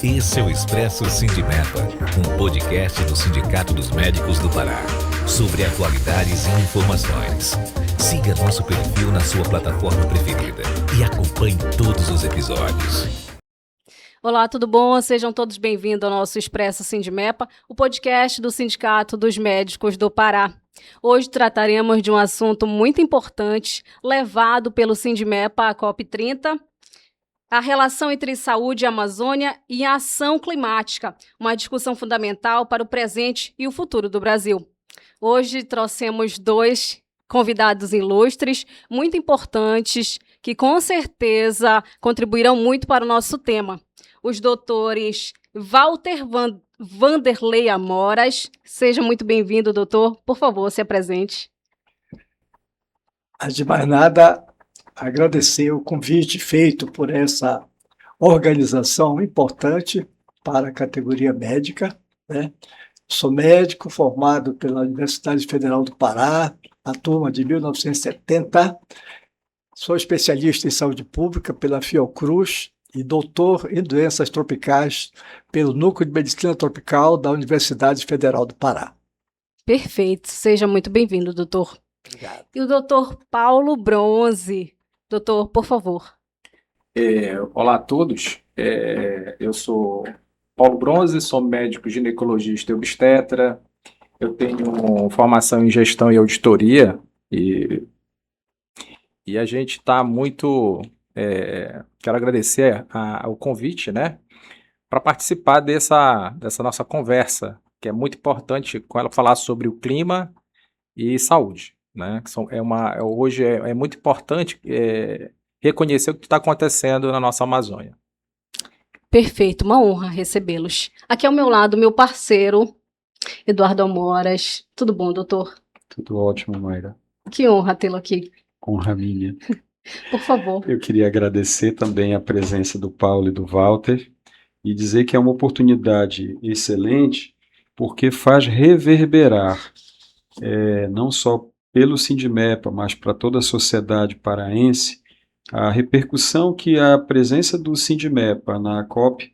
Esse é o Expresso Sindimepa, um podcast do Sindicato dos Médicos do Pará, sobre atualidades e informações. Siga nosso perfil na sua plataforma preferida e acompanhe todos os episódios. Olá, tudo bom? Sejam todos bem-vindos ao nosso Expresso Sindimepa, o podcast do Sindicato dos Médicos do Pará. Hoje trataremos de um assunto muito importante, levado pelo Sindimepa à COP30, a relação entre saúde e Amazônia e a ação climática, uma discussão fundamental para o presente e o futuro do Brasil. Hoje trouxemos dois convidados ilustres, muito importantes, que com certeza contribuirão muito para o nosso tema. Os doutores Walter Vanderlei Amoras. Seja muito bem-vindo, doutor. Por favor, se apresente. Antes de mais nada, agradecer o convite feito por essa organização importante para a categoria médica, né? Sou médico formado pela Universidade Federal do Pará, a turma de 1970. Sou especialista em saúde pública pela Fiocruz e doutor em doenças tropicais pelo Núcleo de Medicina Tropical da Universidade Federal do Pará. Perfeito. Seja muito bem-vindo, doutor. Obrigado. E o doutor Paulo Bronze. Doutor, por favor. Olá a todos, eu sou Paulo Bronze, sou médico ginecologista e obstetra, eu tenho formação em gestão e auditoria e a gente está muito, quero agradecer o convite, né, para participar dessa nossa conversa, que é muito importante com ela falar sobre o clima e saúde, né, hoje é muito importante reconhecer o que está acontecendo na nossa Amazônia. Perfeito, uma honra recebê-los. Aqui ao meu lado, meu parceiro, Eduardo Amoras. Tudo bom, doutor? Tudo ótimo, Mayra. Que honra tê-lo aqui. Honra minha. Por favor. Eu queria agradecer também a presença do Paulo e do Walter e dizer que é uma oportunidade excelente porque faz reverberar, não só pelo Sindimepa, mas para toda a sociedade paraense, a repercussão que a presença do Sindimepa na COP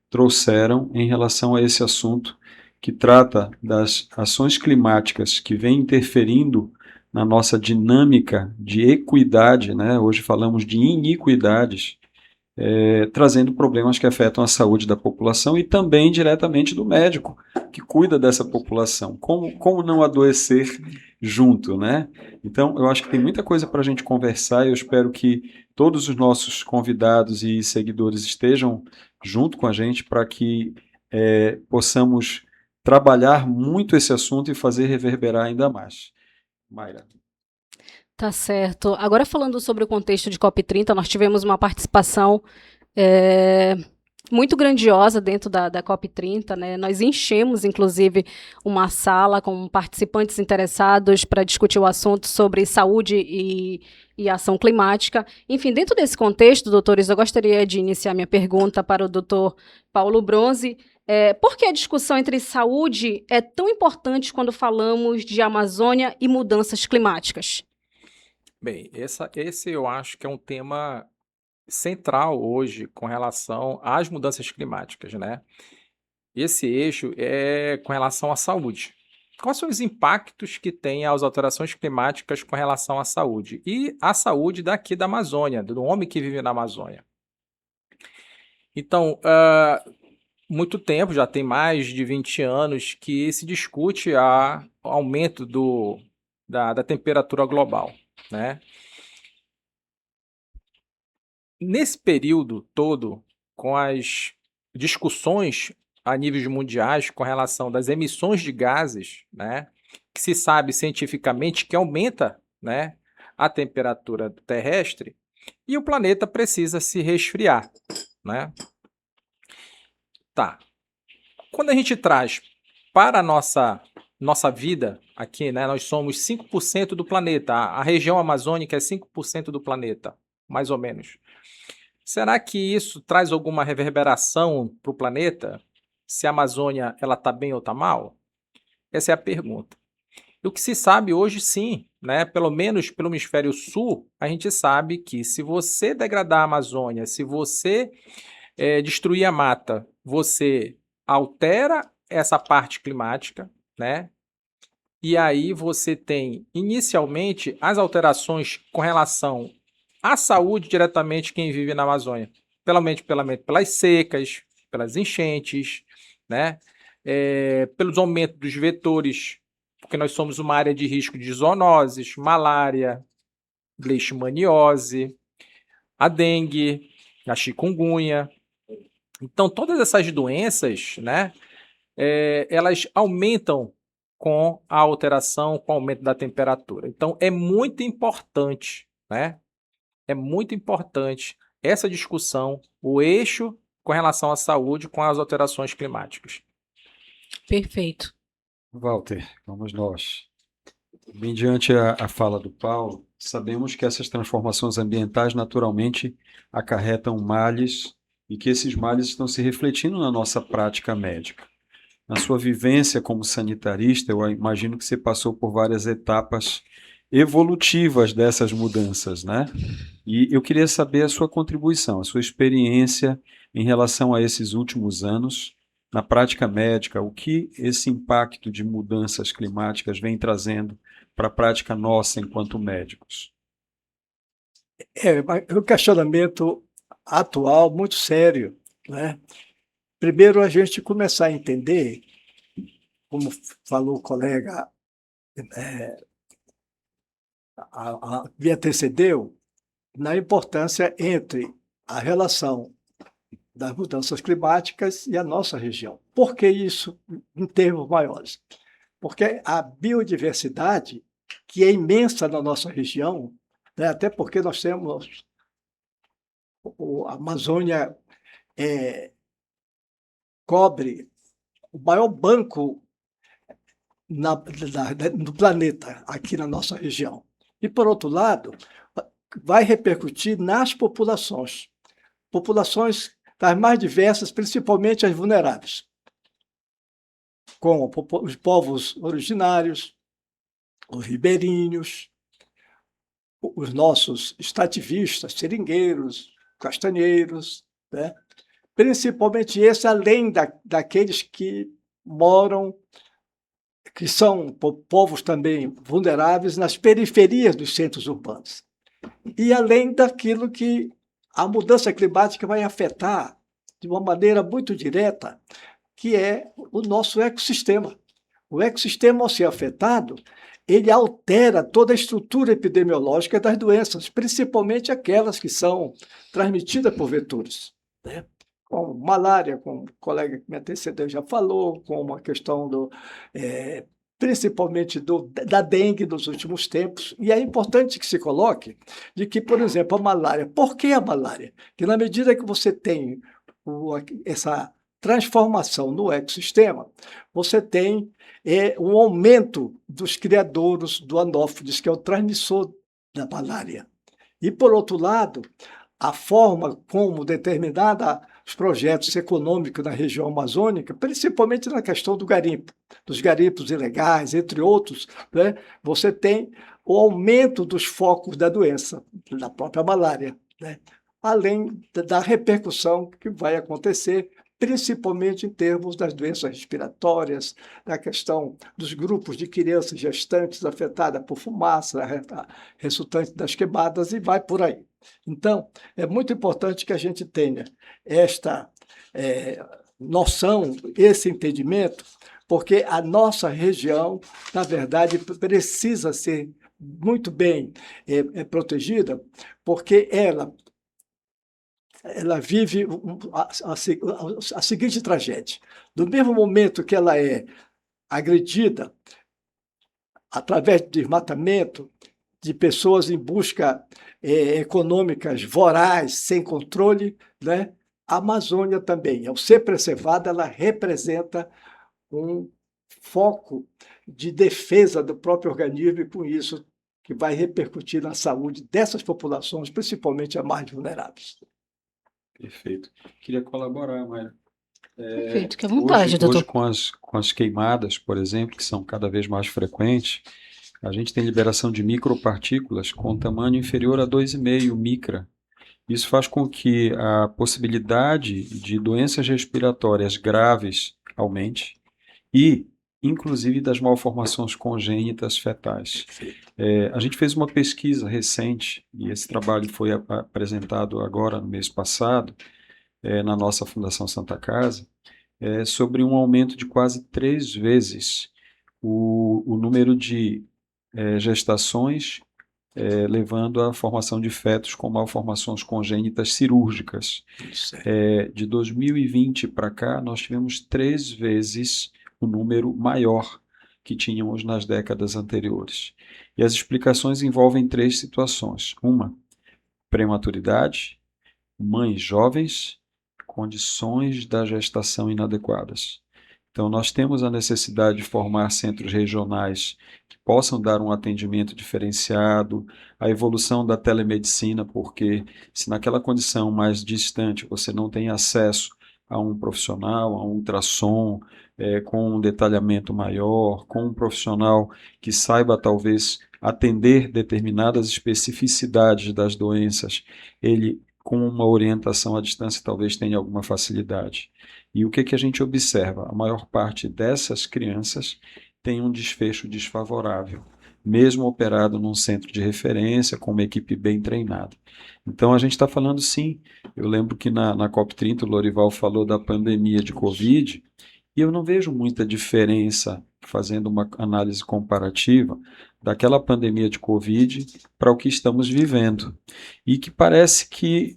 trouxeram em relação a esse assunto que trata das ações climáticas que vêm interferindo na nossa dinâmica de equidade, né? Hoje falamos de iniquidades, trazendo problemas que afetam a saúde da população e também diretamente do médico que cuida dessa população. Como não adoecer junto, né? Então, eu acho que tem muita coisa para a gente conversar e eu espero que todos os nossos convidados e seguidores estejam junto com a gente para que possamos trabalhar muito esse assunto e fazer reverberar ainda mais. Mayra. Tá certo. Agora falando sobre o contexto de COP30, nós tivemos uma participação muito grandiosa dentro da COP30, né? Nós enchemos, inclusive, uma sala com participantes interessados para discutir o assunto sobre saúde e ação climática. Enfim, dentro desse contexto, doutores, eu gostaria de iniciar minha pergunta para o doutor Paulo Bronze. Por que a discussão entre saúde é tão importante quando falamos de Amazônia e mudanças climáticas? Bem, esse eu acho que é um tema central hoje com relação às mudanças climáticas, né? Esse eixo é com relação à saúde. Quais são os impactos que tem as alterações climáticas com relação à saúde? E a saúde daqui da Amazônia, do homem que vive na Amazônia. Então, muito tempo, já tem mais de 20 anos, que se discute o aumento da temperatura global, né? Nesse período todo, com as discussões a níveis mundiais com relação das emissões de gases, né, que se sabe cientificamente que aumenta, né, a temperatura terrestre e o planeta precisa se resfriar, né? Tá. Quando a gente traz para a nossa vida aqui, né, nós somos 5% do planeta, a região amazônica é 5% do planeta, mais ou menos. Será que isso traz alguma reverberação para o planeta? Se a Amazônia está bem ou está mal? Essa é a pergunta. E o que se sabe hoje, sim, né? Pelo menos pelo hemisfério sul, a gente sabe que se você degradar a Amazônia, se você destruir a mata, você altera essa parte climática, né? E aí você tem, inicialmente, as alterações com relação à saúde diretamente quem vive na Amazônia. Pelas secas, pelas enchentes, né? Pelos aumentos dos vetores, porque nós somos uma área de risco de zoonoses, malária, leishmaniose, a dengue, a chikungunya. Então, todas essas doenças, né, elas aumentam com a alteração, com o aumento da temperatura. Então, é muito importante, né? É muito importante essa discussão, o eixo com relação à saúde com as alterações climáticas. Perfeito. Walter, vamos nós. Mediante a fala do Paulo, sabemos que essas transformações ambientais naturalmente acarretam males e que esses males estão se refletindo na nossa prática médica. Na sua vivência como sanitarista, eu imagino que você passou por várias etapas evolutivas dessas mudanças, né? E eu queria saber a sua contribuição, a sua experiência em relação a esses últimos anos na prática médica, o que esse impacto de mudanças climáticas vem trazendo para a prática nossa enquanto médicos. É um questionamento atual muito sério, né? Primeiro, a gente começar a entender, como falou o colega me antecedeu, na importância entre a relação das mudanças climáticas e a nossa região. Por que isso em termos maiores? Porque a biodiversidade, que é imensa na nossa região, né, até porque nós temos a Amazônia cobre o maior banco do planeta, aqui na nossa região. E, por outro lado, vai repercutir nas populações das mais diversas, principalmente as vulneráveis, com os povos originários, os ribeirinhos, os nossos extrativistas, seringueiros, castanheiros, né? Principalmente esse, além daqueles que moram, que são povos também vulneráveis nas periferias dos centros urbanos. E além daquilo que a mudança climática vai afetar de uma maneira muito direta, que é o nosso ecossistema. O ecossistema, ao ser afetado, ele altera toda a estrutura epidemiológica das doenças, principalmente aquelas que são transmitidas por vetores, né? Com malária, como o colega que me antecedeu já falou, como a questão principalmente da dengue nos últimos tempos. E é importante que se coloque de que, por exemplo, a malária. Por que a malária? Que na medida que você tem essa transformação no ecossistema, você tem um aumento dos criadouros do anófilis, que é o transmissor da malária. E, por outro lado, a forma como os projetos econômicos na região amazônica, principalmente na questão do garimpo, dos garimpos ilegais, entre outros, né, você tem o aumento dos focos da doença, da própria malária, né, além da repercussão que vai acontecer, principalmente em termos das doenças respiratórias, da questão dos grupos de crianças gestantes afetadas por fumaça, resultante das queimadas, e vai por aí. Então, é muito importante que a gente tenha esta noção, esse entendimento, porque a nossa região, na verdade, precisa ser muito bem protegida, porque ela vive a seguinte tragédia. No mesmo momento que ela é agredida através de desmatamento, de pessoas em busca econômicas voraz, sem controle, né? A Amazônia também, ao ser preservada, ela representa um foco de defesa do próprio organismo, e com isso que vai repercutir na saúde dessas populações, principalmente as mais vulneráveis. Perfeito. Queria colaborar, Mayra. Perfeito, fique à vontade, doutor. Hoje com as queimadas, por exemplo, que são cada vez mais frequentes, a gente tem liberação de micropartículas com tamanho inferior a 2,5 micra. Isso faz com que a possibilidade de doenças respiratórias graves aumente e, inclusive, das malformações congênitas fetais. A gente fez uma pesquisa recente, e esse trabalho foi apresentado agora, no mês passado, na nossa Fundação Santa Casa, sobre um aumento de quase 3 vezes o número de gestações levando à formação de fetos com malformações congênitas cirúrgicas. De 2020 para cá, nós tivemos 3 vezes o número maior que tínhamos nas décadas anteriores. E as explicações envolvem 3 situações. Uma, prematuridade, mães jovens, condições da gestação inadequadas. Então, nós temos a necessidade de formar centros regionais que possam dar um atendimento diferenciado, a evolução da telemedicina, porque se naquela condição mais distante você não tem acesso a um profissional, a um ultrassom, com um detalhamento maior, com um profissional que saiba talvez atender determinadas especificidades das doenças, ele com uma orientação à distância talvez tenha alguma facilidade. E o que a gente observa? A maior parte dessas crianças tem um desfecho desfavorável, mesmo operado num centro de referência, com uma equipe bem treinada. Então, a gente está falando sim. Eu lembro que na COP30 o Lorival falou da pandemia de Covid, e eu não vejo muita diferença, fazendo uma análise comparativa, daquela pandemia de Covid para o que estamos vivendo. E que parece que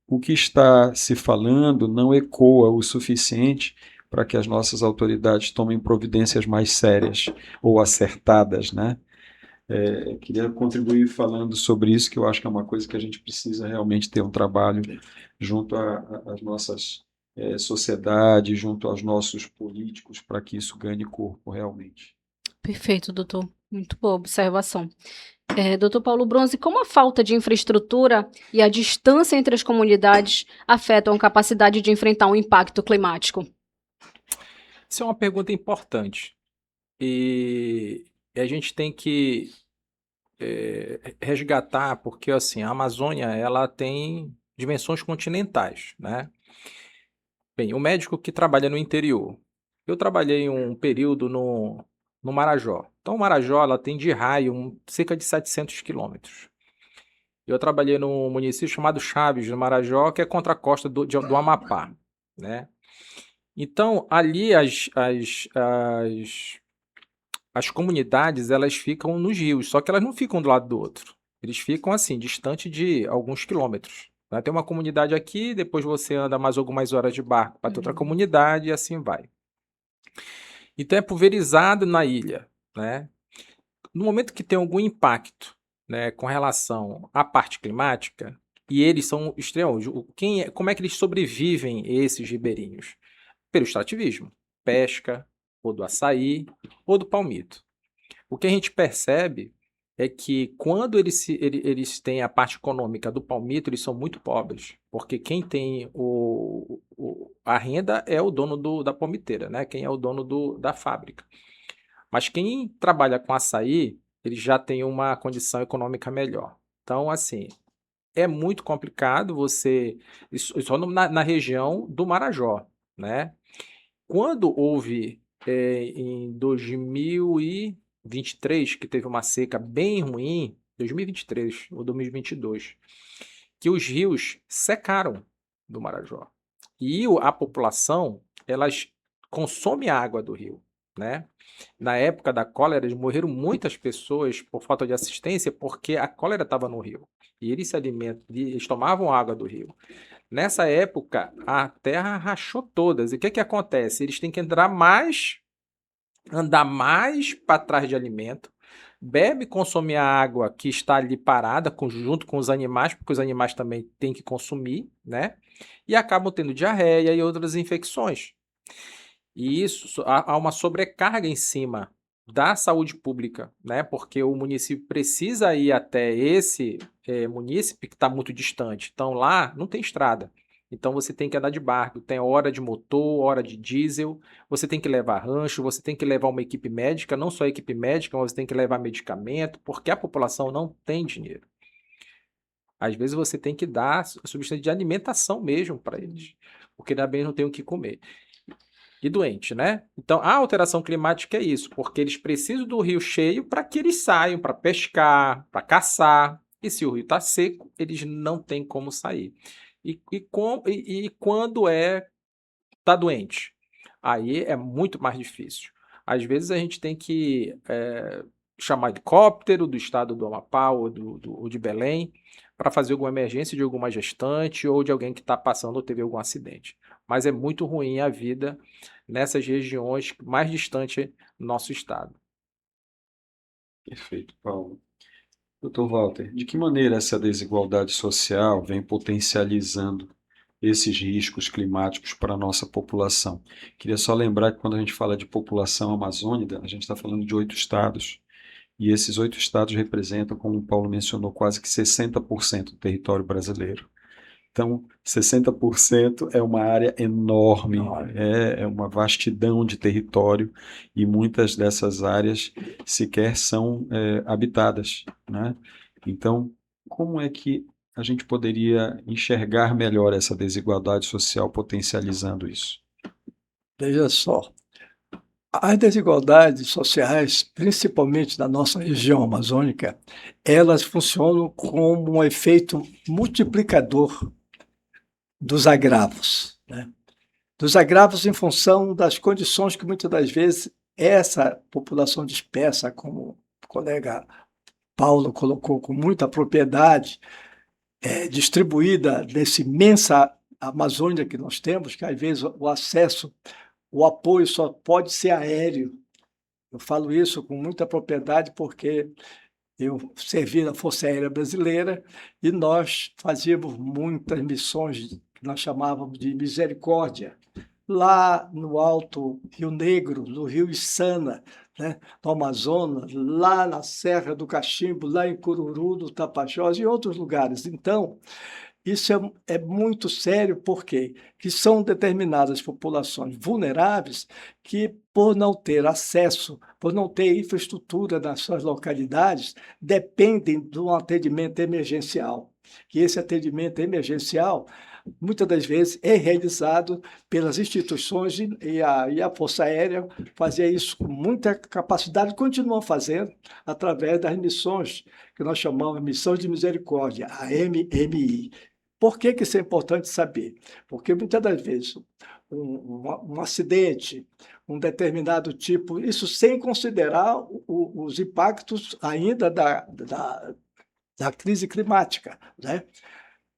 o que está se falando não ecoa o suficiente para que as nossas autoridades tomem providências mais sérias ou acertadas, né? Queria contribuir falando sobre isso, que eu acho que é uma coisa que a gente precisa realmente ter um trabalho junto às nossas sociedades, junto aos nossos políticos, para que isso ganhe corpo realmente. Perfeito, doutor. Muito boa observação. Doutor Paulo Bronze, como a falta de infraestrutura e a distância entre as comunidades afetam a capacidade de enfrentar um impacto climático? Isso é uma pergunta importante. E a gente tem que resgatar, porque assim, a Amazônia ela tem dimensões continentais, né? Bem, o médico que trabalha no interior. Eu trabalhei um período no Marajó. Então, o Marajó ela tem de raio cerca de 700 quilômetros. Eu trabalhei num município chamado Chaves, no Marajó, que é contra a costa do Amapá, né? Então, ali as comunidades elas ficam nos rios, só que elas não ficam do lado do outro. Eles ficam assim, distante de alguns quilômetros. Né? Tem uma comunidade aqui, depois você anda mais algumas horas de barco para outra comunidade e assim vai. Então é pulverizado na ilha, né? No momento que tem algum impacto, né, com relação à parte climática, e eles são extremos, como é que eles sobrevivem, esses ribeirinhos? Pelo extrativismo, pesca, ou do açaí, ou do palmito. O que a gente percebe é que quando eles têm a parte econômica do palmito, eles são muito pobres, porque quem tem a renda é o dono da palmiteira, né? Quem é o dono da fábrica. Mas quem trabalha com açaí, ele já tem uma condição econômica melhor. Então, assim, é muito complicado só na região do Marajó, né? Quando houve em 2023, que teve uma seca bem ruim, 2023 ou 2022, que os rios secaram do Marajó. E a população, elas consome a água do rio, né? Na época da cólera, morreram muitas pessoas por falta de assistência, porque a cólera estava no rio. E eles eles tomavam água do rio. Nessa época, a terra rachou todas. E o que acontece? Eles têm que andar mais para trás de alimento, consome a água que está ali parada, junto com os animais, porque os animais também têm que consumir, né? E acabam tendo diarreia e outras infecções. E isso, há uma sobrecarga em cima da saúde pública, né? Porque o município precisa ir até esse município que está muito distante. Então, lá não tem estrada. Então, você tem que andar de barco. Tem hora de motor, hora de diesel. Você tem que levar rancho, você tem que levar uma equipe médica. Não só a equipe médica, mas você tem que levar medicamento, porque a população não tem dinheiro. Às vezes você tem que dar substância de alimentação mesmo para eles, porque também não tem o que comer. E doente, né? Então, a alteração climática é isso, porque eles precisam do rio cheio para que eles saiam para pescar, para caçar. E se o rio está seco, eles não têm como sair. E quando está doente? Aí é muito mais difícil. Às vezes a gente tem que chamar helicóptero do estado do Amapá ou de Belém para fazer alguma emergência de alguma gestante ou de alguém que está passando ou teve algum acidente. Mas é muito ruim a vida nessas regiões mais distantes do nosso estado. Perfeito, Paulo. Doutor Walter, de que maneira essa desigualdade social vem potencializando esses riscos climáticos para a nossa população? Queria só lembrar que quando a gente fala de população amazônica, a gente está falando de 8 estados, e esses 8 estados representam, como o Paulo mencionou, quase que 60% do território brasileiro. Então, 60% é uma área enorme, é uma vastidão de território, e muitas dessas áreas sequer são habitadas, né? Então, como é que a gente poderia enxergar melhor essa desigualdade social potencializando isso? Veja só, as desigualdades sociais, principalmente na nossa região amazônica, elas funcionam como um efeito multiplicador dos agravos, né? Dos agravos em função das condições que muitas das vezes essa população dispersa, como o colega Paulo colocou com muita propriedade, distribuída nessa imensa Amazônia que nós temos, que às vezes o acesso, o apoio só pode ser aéreo. Eu falo isso com muita propriedade porque eu servi na Força Aérea Brasileira e nós fazíamos muitas missões que nós chamávamos de misericórdia, lá no Alto Rio Negro, no Rio Içana, né, no Amazonas, lá na Serra do Cachimbo, lá em Cururu, no Tapajós e outros lugares. Então, isso é muito sério, porque que são determinadas populações vulneráveis que, por não ter acesso, por não ter infraestrutura nas suas localidades, dependem de um atendimento emergencial. E esse atendimento emergencial, muitas das vezes, é realizado pelas instituições e a Força Aérea fazia isso com muita capacidade, continua fazendo, através das missões que nós chamamos de Missões de Misericórdia, a MMI. Por que isso é importante saber? Porque muitas das vezes um acidente, um determinado tipo, isso sem considerar os impactos ainda da crise climática, né?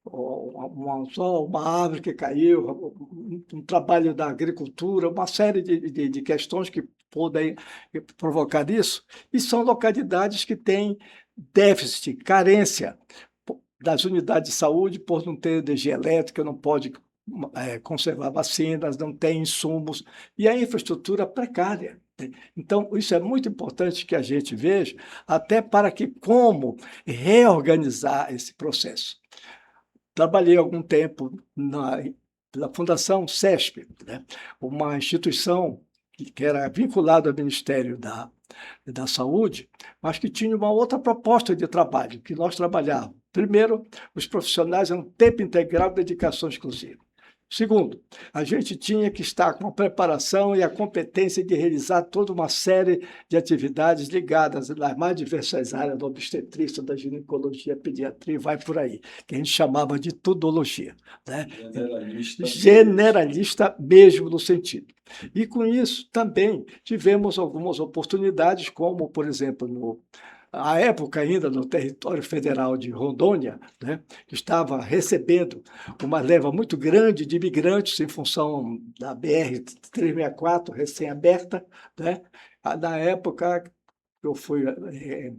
Uma árvore que caiu, um trabalho da agricultura, uma série de questões que podem provocar isso, e são localidades que têm déficit, carência das unidades de saúde por não ter energia elétrica, não pode conservar vacinas, não tem insumos, e a infraestrutura precária. Então, isso é muito importante que a gente veja, até para que como reorganizar esse processo. Trabalhei algum tempo na Fundação CESP, né? Uma instituição que era vinculada ao Ministério da Saúde, mas que tinha uma outra proposta de trabalho, que nós trabalhávamos. Primeiro, os profissionais eram tempo integral, dedicação exclusiva. Segundo, a gente tinha que estar com a preparação e a competência de realizar toda uma série de atividades ligadas às mais diversas áreas da obstetrícia, da ginecologia, pediatria, vai por aí, que a gente chamava de tudologia, né? Generalista mesmo no sentido. E com isso também tivemos algumas oportunidades, como, por exemplo, à época ainda no território federal de Rondônia, né, que estava recebendo uma leva muito grande de imigrantes em função da BR-364 recém-aberta, né? Na época eu fui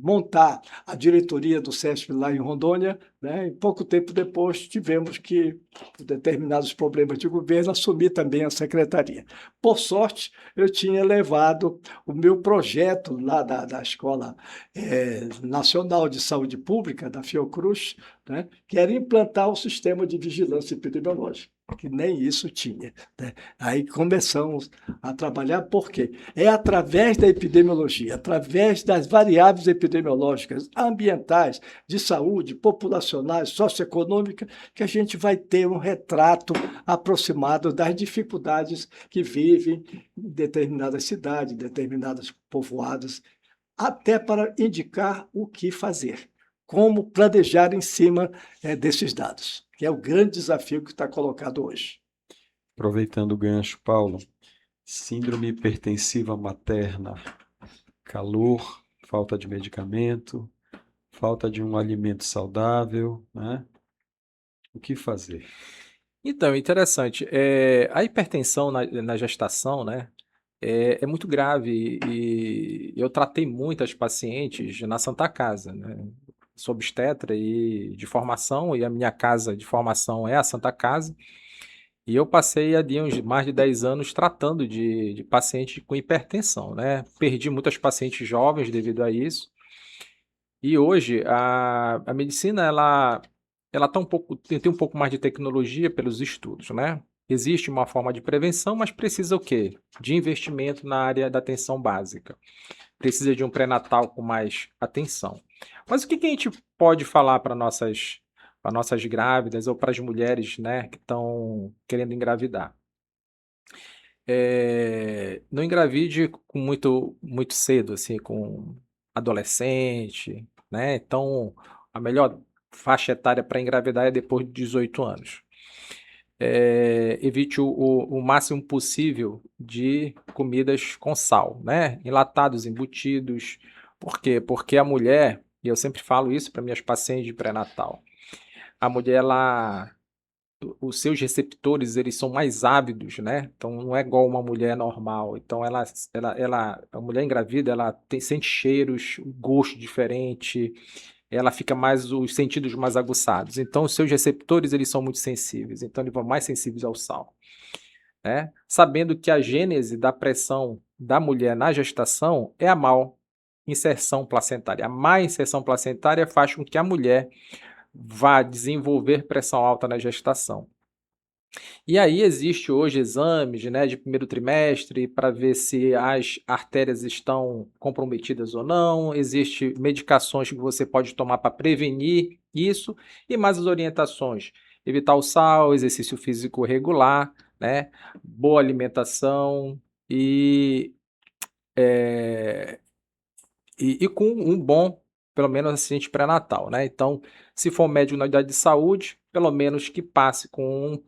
montar a diretoria do CESP lá em Rondônia, né? E pouco tempo depois tivemos que, por determinados problemas de governo, assumir também a secretaria. Por sorte, eu tinha levado o meu projeto lá da Escola Nacional de Saúde Pública, da Fiocruz, né? Que era implantar o sistema de vigilância epidemiológica, que nem isso tinha, né? Aí começamos a trabalhar, por quê? É através da epidemiologia, através das variáveis epidemiológicas, ambientais, de saúde, populacional, populacionais, socioeconômicas, que a gente vai ter um retrato aproximado das dificuldades que vivem em determinadas cidades, determinados povoados, até para indicar o que fazer, como planejar em cima desses dados, que é o grande desafio que está colocado hoje. Aproveitando o gancho, Paulo, síndrome hipertensiva materna, calor, falta de medicamento, falta de um alimento saudável, né? O que fazer? Então, interessante. A hipertensão na gestação, né, é muito grave e eu tratei muitas pacientes na Santa Casa, né? Sou obstetra e de formação, e a minha casa de formação é a Santa Casa. E eu passei ali mais de 10 anos tratando de pacientes com hipertensão, né? Perdi muitas pacientes jovens devido a isso. E hoje a medicina ela tá tem um pouco mais de tecnologia pelos estudos, né? Existe uma forma de prevenção, mas precisa o quê? De investimento na área da atenção básica. Precisa de um pré-natal com mais atenção. Mas o que a gente pode falar para nossas grávidas ou para as mulheres, né, que estão querendo engravidar? Não engravide com muito cedo, assim, com adolescente, né? Então, a melhor faixa etária para engravidar é depois de 18 anos. Evite o máximo possível de comidas com sal, né? Enlatados, embutidos. Por quê? Porque a mulher, e eu sempre falo isso para minhas pacientes de pré-natal, a mulher, os seus receptores, eles são mais ávidos, né? Então, não é igual uma mulher normal. Então, a mulher engravida, ela sente cheiros, gosto diferente, ela fica os sentidos mais aguçados. Então, os seus receptores, eles são muito sensíveis. Então, eles vão mais sensíveis ao sal, né? Sabendo que a gênese da pressão da mulher na gestação é a má inserção placentária. A má inserção placentária faz com que a mulher vá desenvolver pressão alta na gestação. E aí existe hoje exames, né, de primeiro trimestre para ver se as artérias estão comprometidas ou não. Existem medicações que você pode tomar para prevenir isso e mais as orientações. Evitar o sal, exercício físico regular, né, boa alimentação e com um bom, pelo menos, assistente pré-natal, né? Então, se for médico na unidade de saúde, pelo menos que passe com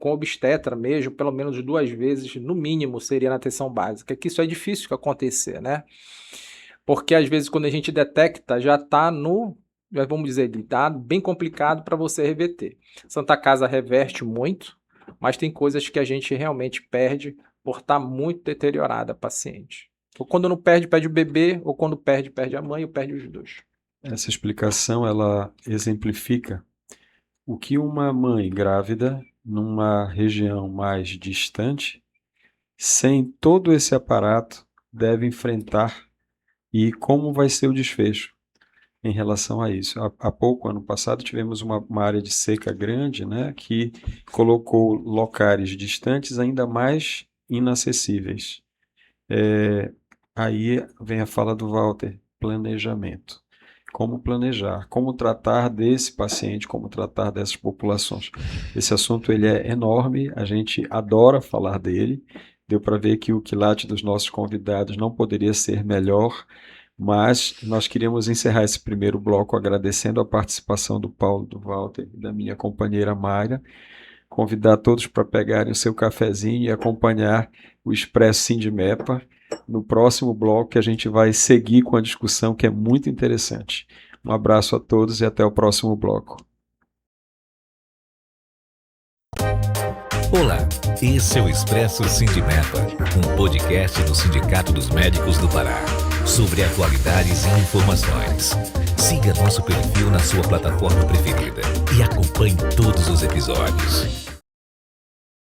obstetra mesmo, pelo menos 2 vezes, no mínimo, seria na atenção básica, que isso é difícil de acontecer, né? Porque, às vezes, quando a gente detecta, já está vamos dizer, tá bem complicado para você reverter. Santa Casa reverte muito, mas tem coisas que a gente realmente perde por estar muito deteriorada a paciente. Ou quando não perde, perde o bebê, ou quando perde, perde a mãe, ou perde os dois. Essa explicação, ela exemplifica o que uma mãe grávida, numa região mais distante, sem todo esse aparato, deve enfrentar e como vai ser o desfecho em relação a isso. Há pouco, ano passado, tivemos uma área de seca grande, né, que colocou locais distantes ainda mais inacessíveis. Aí vem a fala do Walter, planejamento. Como planejar, como tratar desse paciente, como tratar dessas populações. Esse assunto ele é enorme, a gente adora falar dele, deu para ver que o quilate dos nossos convidados não poderia ser melhor, mas nós queríamos encerrar esse primeiro bloco agradecendo a participação do Paulo, do Walter e da minha companheira Mayra, convidar todos para pegarem o seu cafezinho e acompanhar o Expresso Sindimepa. No próximo bloco que a gente vai seguir com a discussão que é muito interessante. Um abraço a todos e até o próximo bloco. Olá, esse é o Expresso Sindimepa, um podcast do Sindicato dos Médicos do Pará, sobre atualidades e informações. Siga nosso perfil na sua plataforma preferida e acompanhe todos os episódios.